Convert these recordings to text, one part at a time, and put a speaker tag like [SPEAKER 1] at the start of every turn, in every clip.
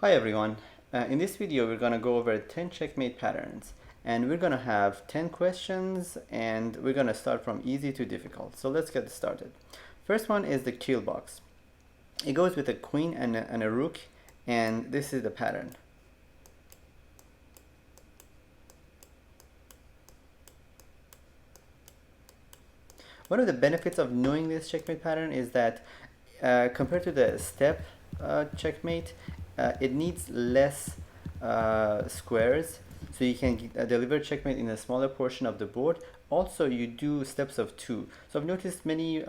[SPEAKER 1] Hi everyone. In this video we're going to go over 10 checkmate patterns, and we're going to have 10 questions, and we're going to start from easy to difficult. So let's get started. First one is the kill box. It goes with a queen and a rook, and this is the pattern. One of the benefits of knowing this checkmate pattern is that compared to the step checkmate, it needs less squares, so you can deliver checkmate in a smaller portion of the board. Also, you do steps of 2. So I've noticed many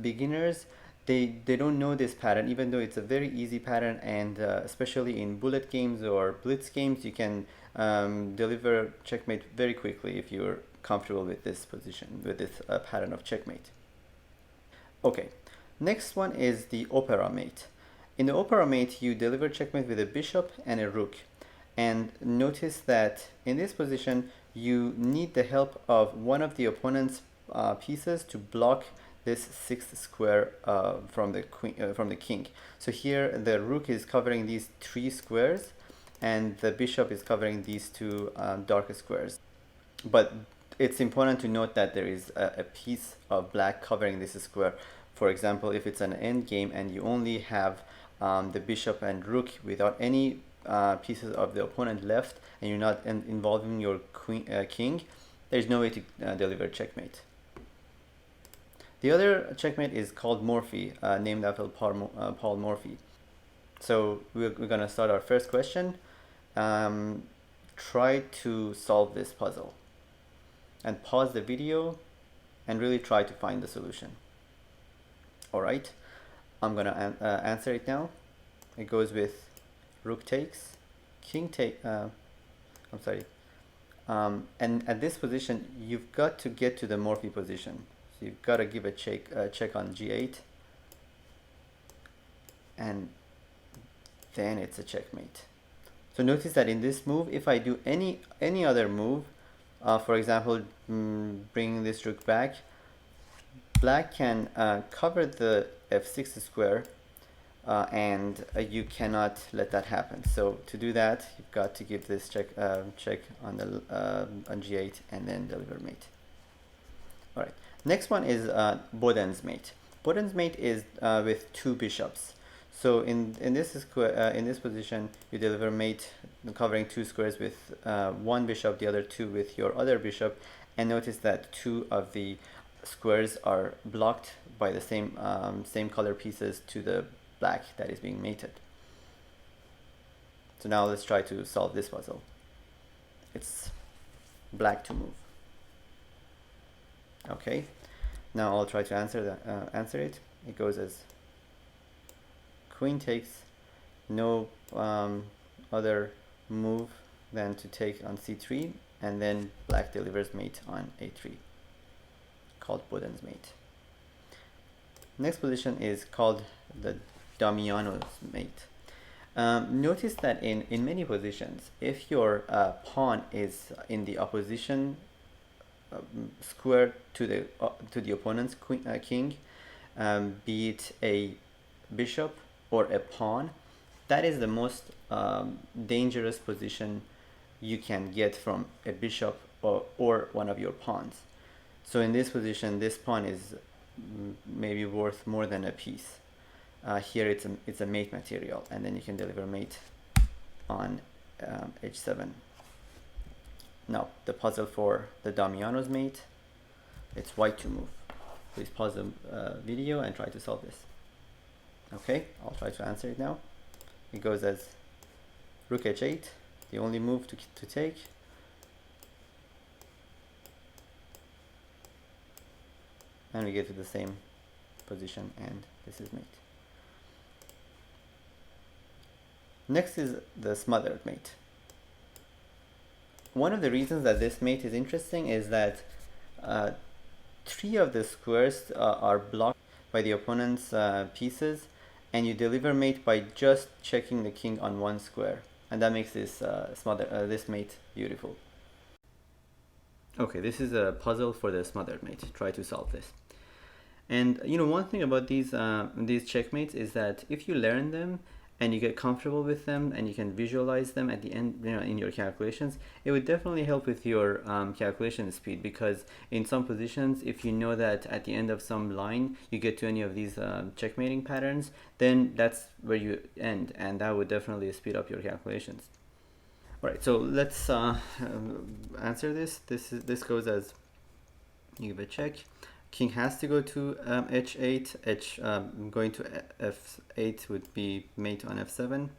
[SPEAKER 1] beginners, they don't know this pattern, even though it's a very easy pattern, and especially in bullet games or blitz games, you can deliver checkmate very quickly if you're comfortable with this position, with this pattern of checkmate. Okay, next one is the opera mate. In the opera mate, you deliver checkmate with a bishop and a rook. And notice that in this position, you need the help of one of the opponent's pieces to block this 6th square from the king. So here the rook is covering these 3 squares, and the bishop is covering these 2 dark squares. But it's important to note that there is a piece of black covering this square. For example, if it's an end game and you only have the bishop and rook without any pieces of the opponent left, and you're not involving your king, there's no way to deliver checkmate. The other checkmate is called Morphy, named after Paul Morphy. So we're going to start our first question. Try to solve this puzzle, and pause the video and really try to find the solution. Alright, I'm going to answer it now. It goes with rook takes, king take, and at this position you've got to get to the Morphy position. So you've got to give a check on g8, and then it's a checkmate. So notice that in this move, if I do any other move, for example, bringing this rook back, black can cover the f6 square, and you cannot let that happen. So to do that, you've got to give this check on the on g8 and then deliver mate. All right. Next one is Boden's mate. Boden's mate is with 2 bishops. So in this position, you deliver mate covering 2 squares with 1 bishop, the other 2 with your other bishop, and notice that 2 of the squares are blocked by the same color pieces to the black that is being mated. So now let's try to solve this puzzle. It's black to move. Okay, now I'll try to answer it. It goes as queen takes, no other move than to take on c3, and then black delivers mate on a3, called Boden's mate. Next position is called the Damiano's mate. Notice that in many positions, if your pawn is in the opposition square to the opponent's king, be it a bishop or a pawn, that is the most dangerous position you can get from a bishop or one of your pawns. So in this position, this pawn is maybe worth more than a piece. Here it's a mate material, and then you can deliver mate on h7. Now the puzzle for the Damiano's mate, it's white to move. Please pause the video and try to solve this. Okay, I'll try to answer it now. It goes as rook h8, the only move to take. And we get to the same position, and this is mate. Next is the smothered mate. One of the reasons that this mate is interesting is that 3 of the squares are blocked by the opponent's pieces, and you deliver mate by just checking the king on 1 square, and that makes this this mate beautiful. Okay, this is a puzzle for the smothered mate. Try to solve this. And you know, one thing about these checkmates is that if you learn them and you get comfortable with them and you can visualize them at the end, in your calculations, it would definitely help with your calculation speed, because in some positions, if you know that at the end of some line you get to any of these checkmating patterns, then that's where you end, and that would definitely speed up your calculations. All right, so let's answer this. This goes as, you give a check. King has to go to h8. Going to f8 would be mate on f7.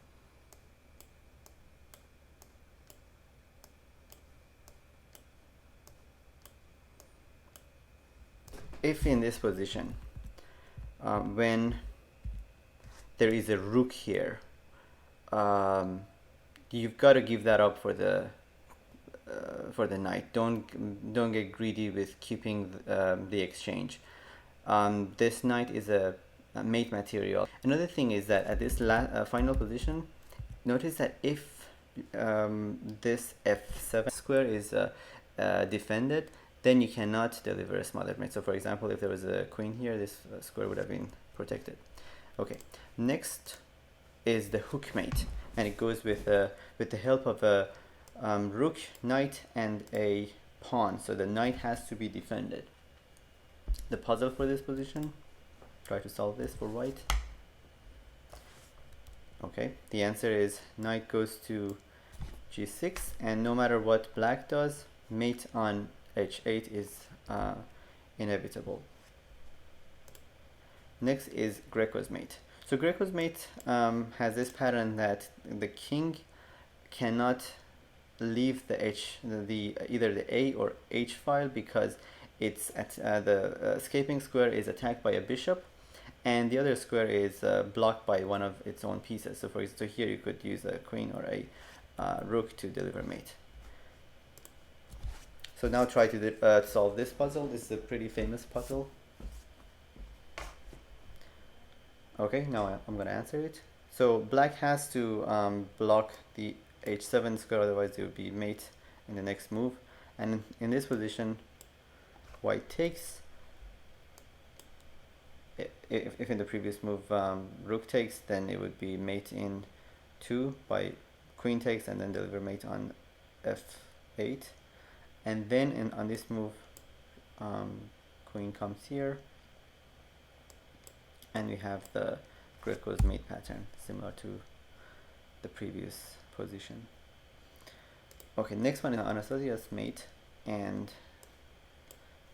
[SPEAKER 1] If in this position, when there is a rook here, you've got to give that up for the knight. Don't get greedy with keeping the exchange. This knight is a mate material. Another thing is that at this final position, notice that if this f7 square is defended, then you cannot deliver a smothered mate. So for example, if there was a queen here, this square would have been protected. Okay, next is the hook mate, and it goes with the help of a rook, knight, and a pawn. So the knight has to be defended. The puzzle for this position, try to solve this for white. Okay, the answer is knight goes to g6, and no matter what black does, mate on h8 is inevitable. Next is Greco's mate. So Greco's mate has this pattern that the king cannot leave the either the A or H file, because it's at the escaping square is attacked by a bishop, and the other square is blocked by one of its own pieces. So for example, here you could use a queen or a rook to deliver mate. So now try to solve this puzzle. This is a pretty famous puzzle. Okay, now I'm going to answer it. So black has to block the h7 square, otherwise it would be mate in the next move. And in this position, white takes. If in the previous move rook takes, then it would be mate in 2 by queen takes, and then deliver mate on f8. And then on this move, queen comes here, and we have the Greco's mate pattern, similar to the previous position. Okay, next one is Anastasia's mate, and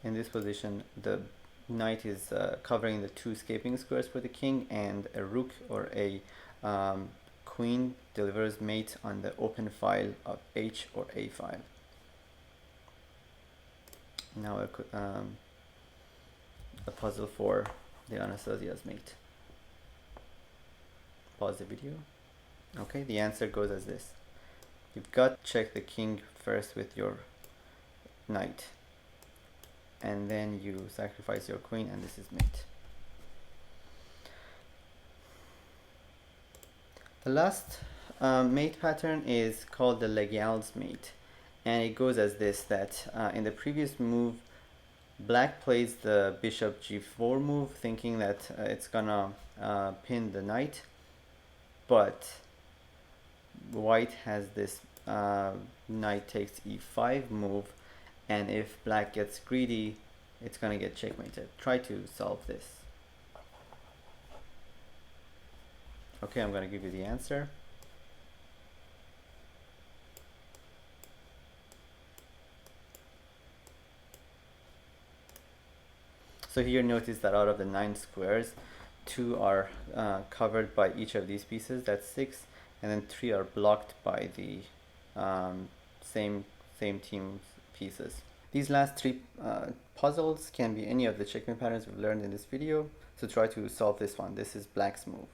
[SPEAKER 1] in this position the knight is covering the 2 escaping squares for the king, and a rook or a queen delivers mate on the open file of H or A file. Now a puzzle for the Anastasia's mate. Pause the video. Okay, the answer goes as this. You've got to check the king first with your knight, and then you sacrifice your queen, and this is mate. The last mate pattern is called the Legal's mate, and it goes as this, that in the previous move, black plays the bishop g4 move, thinking that it's gonna pin the knight, but white has this knight takes e5 move, and if black gets greedy, it's gonna get checkmated. Try to solve this. Okay, I'm gonna give you the answer. So here notice that out of the 9 squares, 2 are covered by each of these pieces, that's 6, and then 3 are blocked by the same team's pieces. These last 3 puzzles can be any of the checkmate patterns we've learned in this video, so try to solve this one. This is black's move.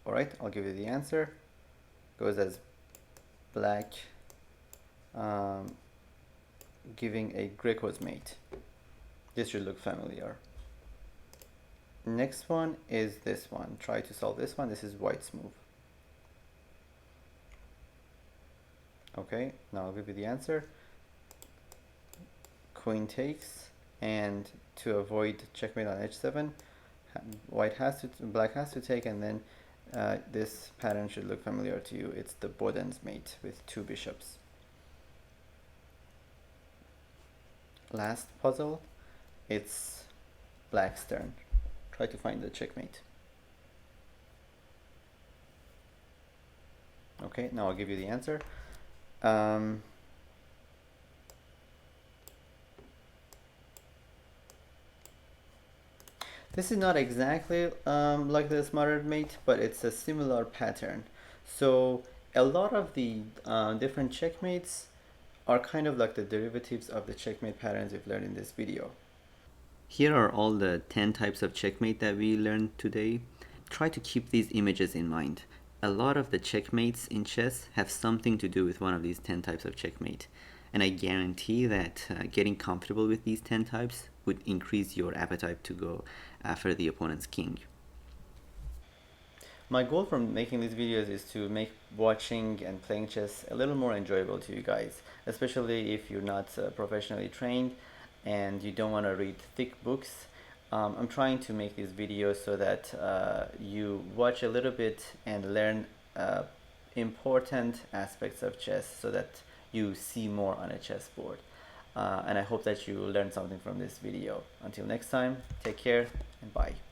[SPEAKER 1] Alright, I'll give you the answer. Goes as black giving a Greco's mate. This should look familiar. Next one is this one. Try to solve this one. This is white's move. Okay, now I'll give you the answer. Queen takes, and to avoid checkmate on h7, black has to take, and then This pattern should look familiar to you. It's the Boden's mate with 2 bishops. Last puzzle, it's black's turn. Try to find the checkmate. Okay, now I'll give you the answer. This is not exactly like the Smothered Mate, but it's a similar pattern. So a lot of the different checkmates are kind of like the derivatives of the checkmate patterns we've learned in this video. Here are all the 10 types of checkmate that we learned today. Try to keep these images in mind. A lot of the checkmates in chess have something to do with one of these 10 types of checkmate. And I guarantee that getting comfortable with these 10 types would increase your appetite to go after the opponent's king. My goal from making these videos is to make watching and playing chess a little more enjoyable to you guys, especially if you're not professionally trained and you don't want to read thick books. I'm trying to make these videos so that you watch a little bit and learn important aspects of chess so that you see more on a chessboard. And I hope that you learned something from this video. Until next time, take care and bye.